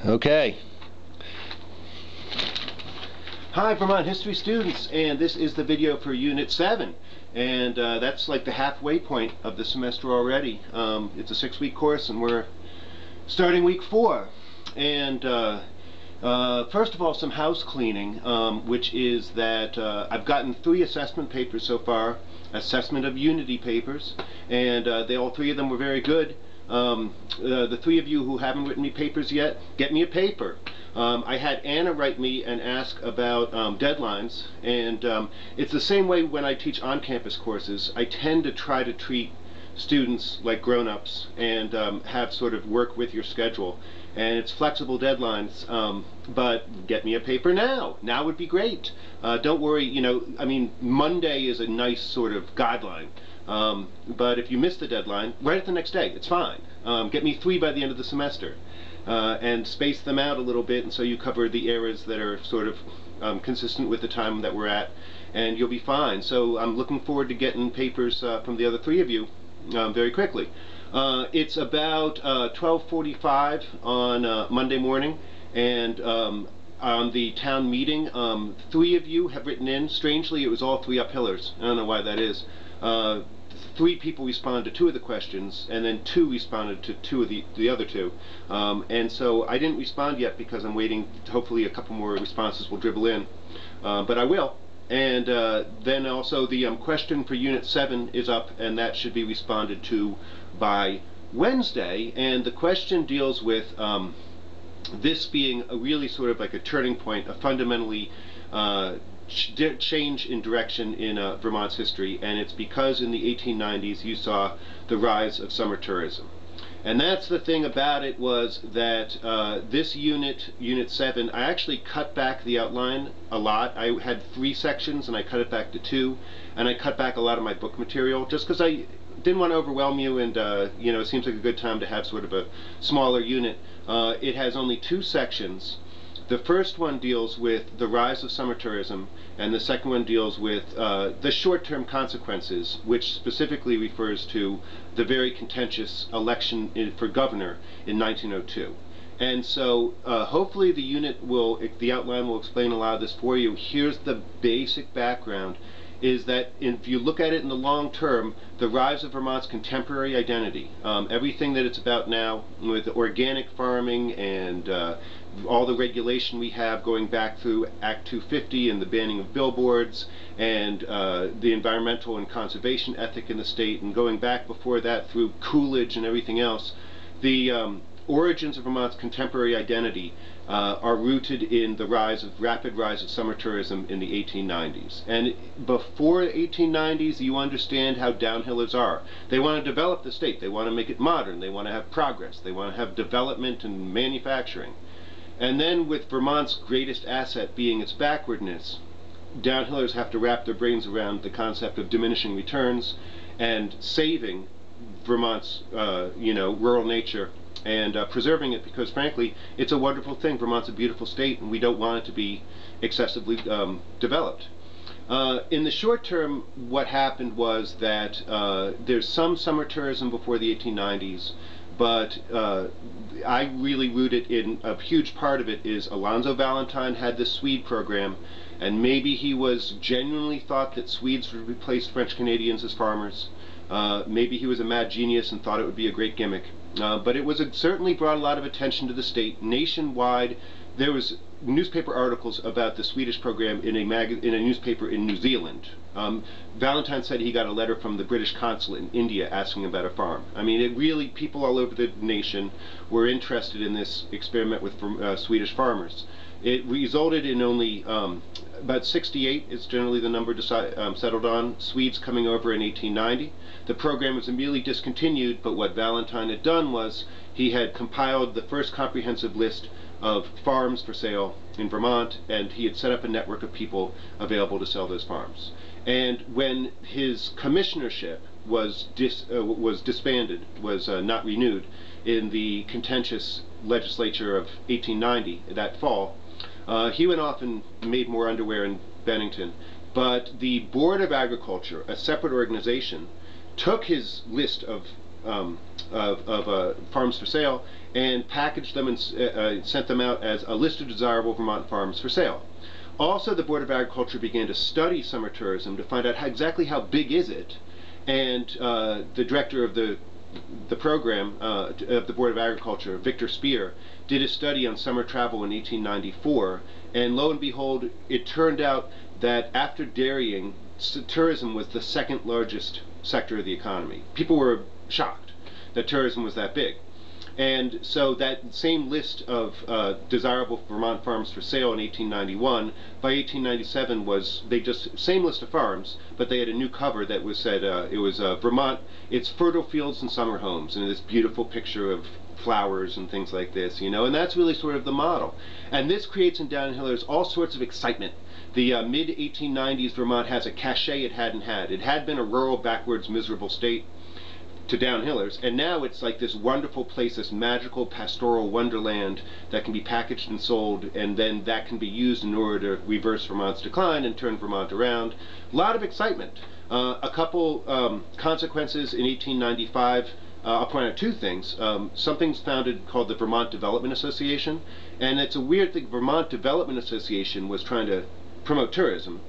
Okay. Hi Vermont history students, and this is the video for Unit 7, and that's like the halfway point of the semester already. It's a 6-week course and we're starting week 4, and first of all, some house cleaning, which is that I've gotten 3 assessment papers so far, assessment of unity papers, and all 3 of them were very good. The 3 of you who haven't written me papers yet, get me a paper. I had Anna write me and ask about deadlines, and it's the same way when I teach on-campus courses. I tend to try to treat students like grown-ups and have sort of work with your schedule, and it's flexible deadlines, but get me a paper now. Now would be great. Don't worry, you know, I mean, Monday is a nice sort of guideline, but if you miss the deadline, write it the next day. It's fine. Get me 3 by the end of the semester, and space them out a little bit, and so you cover the areas that are sort of consistent with the time that we're at, and you'll be fine. So I'm looking forward to getting papers from the other 3 of you very quickly. It's about 12:45 on Monday morning, and on the town meeting, 3 of you have written in. Strangely, it was all 3 uphillers. I don't know why that is. 3 people responded to 2 of the questions, and then 2 responded to 2 of the other 2. And so I didn't respond yet because I'm waiting. Hopefully a couple more responses will dribble in, but I will. And then also the question for Unit 7 is up, and that should be responded to by Wednesday. And the question deals with this being a really sort of like a turning point, a fundamentally change in direction in Vermont's history, and it's because in the 1890s you saw the rise of summer tourism. And that's the thing about it, was that this Unit 7, I actually cut back the outline a lot. I had 3 sections and I cut it back to 2, and I cut back a lot of my book material just because I didn't want to overwhelm you, and you know, it seems like a good time to have sort of a smaller unit. It has only 2 sections. The first one deals with the rise of summer tourism, and the second one deals with the short-term consequences, which specifically refers to the very contentious election for governor in 1902. And so hopefully the outline will explain a lot of this for you. Here's the basic background, is that if you look at it in the long term, the rise of Vermont's contemporary identity, everything that it's about now with organic farming and all the regulation we have going back through Act 250 and the banning of billboards, and the environmental and conservation ethic in the state, and going back before that through Coolidge and everything else, the origins of Vermont's contemporary identity are rooted in the rapid rise of summer tourism in the 1890s. And before the 1890s, you understand how downhillers are. They want to develop the state. They want to make it modern. They want to have progress. They want to have development and manufacturing. And then, with Vermont's greatest asset being its backwardness, downhillers have to wrap their brains around the concept of diminishing returns and saving Vermont's rural nature, and preserving it, because frankly it's a wonderful thing. Vermont's a beautiful state, and we don't want it to be excessively developed. In the short term, what happened was that there's some summer tourism before the 1890s, but I really root it in, a huge part of it is Alonzo Valentine had this Swede program, and maybe he was genuinely thought that Swedes would replace French Canadians as farmers. Maybe he was a mad genius and thought it would be a great gimmick. But it certainly brought a lot of attention to the state. Nationwide, there was newspaper articles about the Swedish program in a newspaper in New Zealand. Valentine said he got a letter from the British consulate in India asking about a farm. I mean, it really, people all over the nation were interested in this experiment with Swedish farmers. It resulted in only about 68 is generally the number settled on, Swedes coming over in 1890. The program was immediately discontinued, but what Valentine had done was he had compiled the first comprehensive list of farms for sale in Vermont, and he had set up a network of people available to sell those farms. And when his commissionership was disbanded, was not renewed in the contentious legislature of 1890, that fall, he went off and made more underwear in Bennington. But the Board of Agriculture, a separate organization, took his list of farms for sale and packaged them and sent them out as a list of desirable Vermont farms for sale. Also, the Board of Agriculture began to study summer tourism to find out exactly how big is it, and the director of the program of the Board of Agriculture, Victor Speer, did a study on summer travel in 1894, and lo and behold, it turned out that after dairying, tourism was the second largest sector of the economy. People were shocked that tourism was that big. And so that same list of desirable Vermont farms for sale in 1891, by 1897 was, same list of farms, but they had a new cover that was said, it was Vermont, it's fertile fields and summer homes, and this beautiful picture of flowers and things like this, you know, and that's really sort of the model. And this creates in Downhillers all sorts of excitement. The mid-1890s Vermont has a cachet it hadn't had. It had been a rural, backwards, miserable state to Downhillers, and now it's like this wonderful place, this magical pastoral wonderland that can be packaged and sold, and then that can be used in order to reverse Vermont's decline and turn Vermont around. A lot of excitement. A couple consequences in 1895. I'll point out two things. Something's founded called the Vermont Development Association, and it's a weird thing. Vermont Development Association was trying to promote tourism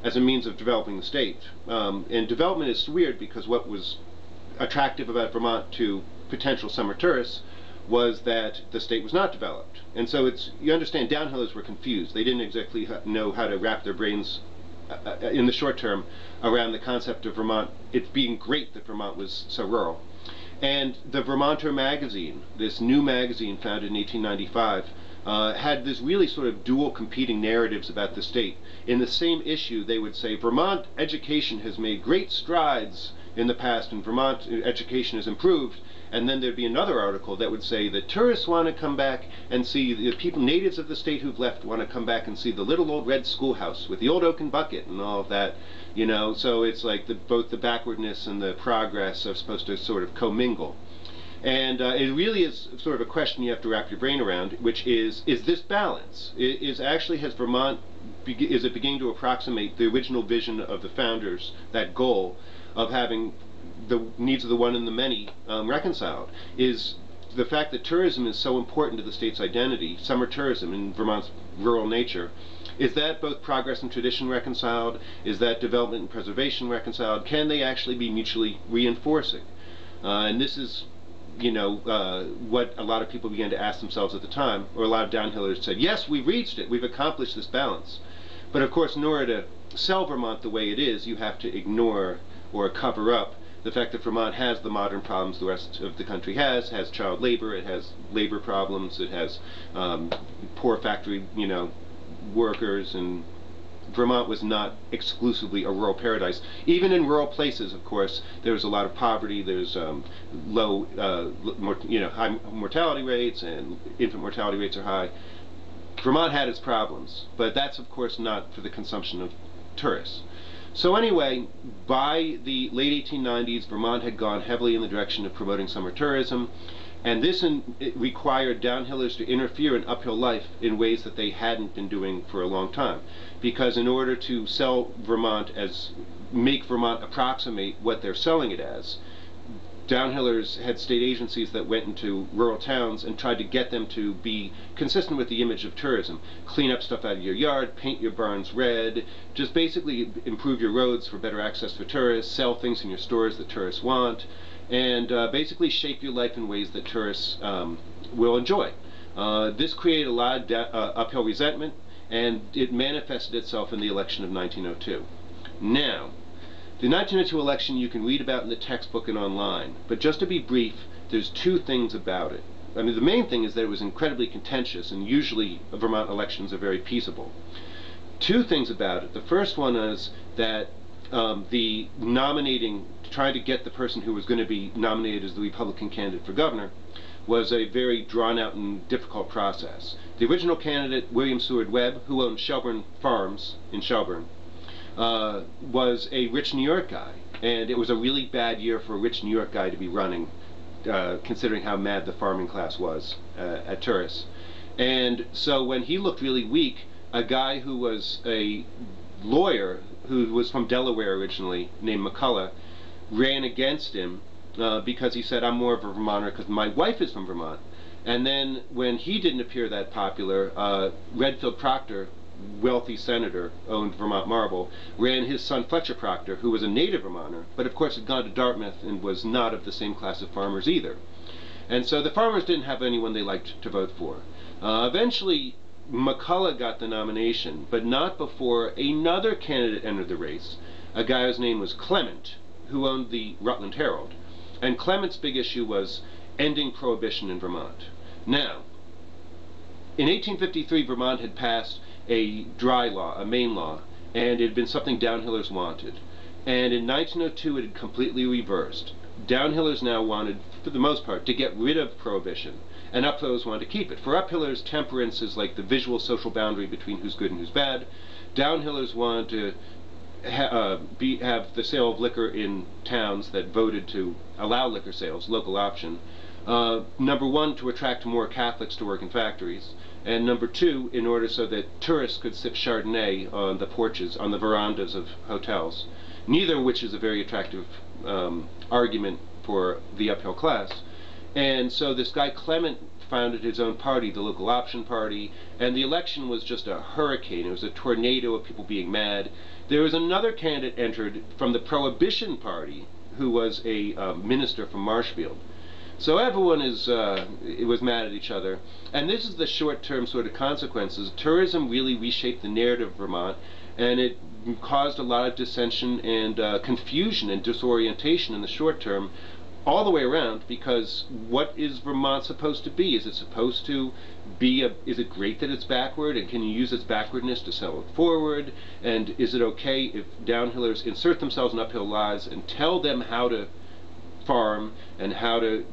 as a means of developing the state. And development is weird because what was attractive about Vermont to potential summer tourists was that the state was not developed. And so you understand, Downhillers were confused. They didn't exactly know how to wrap their brains in the short term around the concept of Vermont, it being great that Vermont was so rural. And the Vermonter magazine, this new magazine founded in 1895, had this really sort of dual competing narratives about the state. In the same issue, they would say, Vermont education has made great strides in the past, and Vermont education has improved. And then there'd be another article that would say that tourists want to come back and see, the people, natives of the state who've left want to come back and see the little old red schoolhouse with the old oaken bucket and all of that, you know. So it's like both the backwardness and the progress are supposed to sort of commingle. And it really is sort of a question you have to wrap your brain around, which is this balance? Has Vermont, is it beginning to approximate the original vision of the founders, that goal of having the needs of the one and the many reconciled? Is the fact that tourism is so important to the state's identity, summer tourism in Vermont's rural nature, is that both progress and tradition reconciled? Is that development and preservation reconciled? Can they actually be mutually reinforcing? And this is, you know, what a lot of people began to ask themselves at the time, or a lot of Downhillers said, yes, we've reached it, we've accomplished this balance. But of course, in order to sell Vermont the way it is, you have to ignore or cover up the fact that Vermont has the modern problems the rest of the country has child labor, it has labor problems, it has poor factory, you know, workers, and Vermont was not exclusively a rural paradise. Even in rural places, of course, there's a lot of poverty, there's low, high mortality rates, and infant mortality rates are high. Vermont had its problems, but that's of course not for the consumption of tourists. So anyway, by the late 1890s, Vermont had gone heavily in the direction of promoting summer tourism, and this it required Downhillers to interfere in uphill life in ways that they hadn't been doing for a long time. Because in order to sell Vermont make Vermont approximate what they're selling it as, Downhillers had state agencies that went into rural towns and tried to get them to be consistent with the image of tourism. Clean up stuff out of your yard, paint your barns red, just basically improve your roads for better access for tourists, sell things in your stores that tourists want, and basically shape your life in ways that tourists will enjoy. This created a lot of uphill resentment, and it manifested itself in the election of 1902. Now, the 1902 election you can read about in the textbook and online, but just to be brief, there's two things about it. I mean, the main thing is that it was incredibly contentious, and usually Vermont elections are very peaceable. Two things about it. The first one is that the nominating, trying to get the person who was going to be nominated as the Republican candidate for governor, was a very drawn-out and difficult process. The original candidate, William Seward Webb, who owned Shelburne Farms in Shelburne, was a rich New York guy, and it was a really bad year for a rich New York guy to be running, considering how mad the farming class was at tourists. And so when he looked really weak, a guy who was a lawyer, who was from Delaware originally, named McCullough, ran against him because he said, I'm more of a Vermonter because my wife is from Vermont. And then when he didn't appear that popular, Redfield Proctor, wealthy senator, owned Vermont Marble, ran his son Fletcher Proctor, who was a native Vermonter, but of course had gone to Dartmouth and was not of the same class of farmers either. And so the farmers didn't have anyone they liked to vote for. Eventually, McCulloch got the nomination, but not before another candidate entered the race, a guy whose name was Clement, who owned the Rutland Herald. And Clement's big issue was ending prohibition in Vermont. Now, in 1853, Vermont had passed a dry law, a Maine law, and it had been something downhillers wanted. And in 1902, it had completely reversed. Downhillers now wanted, for the most part, to get rid of prohibition, and uphillers wanted to keep it. For uphillers, temperance is like the visual social boundary between who's good and who's bad. Downhillers wanted to have the sale of liquor in towns that voted to allow liquor sales, local option. Number one, to attract more Catholics to work in factories, and number two, in order so that tourists could sip Chardonnay on the porches, on the verandas of hotels, neither of which is a very attractive argument for the uphill class. And so this guy Clement founded his own party, the Local Option Party, and the election was just a hurricane. It was a tornado of people being mad. There was another candidate entered from the Prohibition Party, who was a minister from Marshfield. So everyone was mad at each other, and this is the short-term sort of consequences. Tourism really reshaped the narrative of Vermont, and it caused a lot of dissension and confusion and disorientation in the short term, all the way around, because what is Vermont supposed to be? Is it supposed to be is it great that it's backward, and can you use its backwardness to sell it forward? And is it okay if downhillers insert themselves in uphill lives and tell them how to farm and how to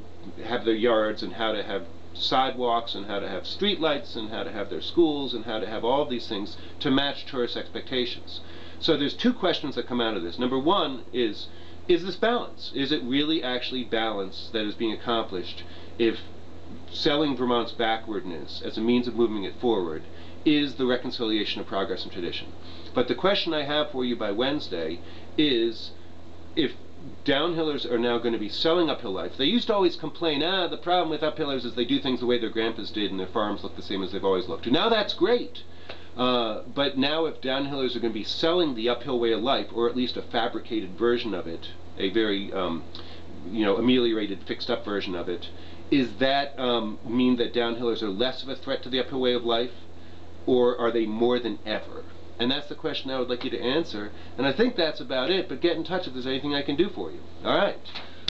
have their yards and how to have sidewalks and how to have street lights and how to have their schools and how to have all of these things to match tourist expectations? So there's two questions that come out of this. Number one is this balance? Is it really actually balance that is being accomplished if selling Vermont's backwardness as a means of moving it forward is the reconciliation of progress and tradition? But the question I have for you by Wednesday is, if downhillers are now going to be selling uphill life. They used to always complain, the problem with uphillers is they do things the way their grandpas did and their farms look the same as they've always looked. Now that's great. But now if downhillers are going to be selling the uphill way of life, or at least a fabricated version of it, a very ameliorated, fixed up version of it, is that mean that downhillers are less of a threat to the uphill way of life, or are they more than ever? And that's the question I would like you to answer. And I think that's about it, but get in touch if there's anything I can do for you. All right.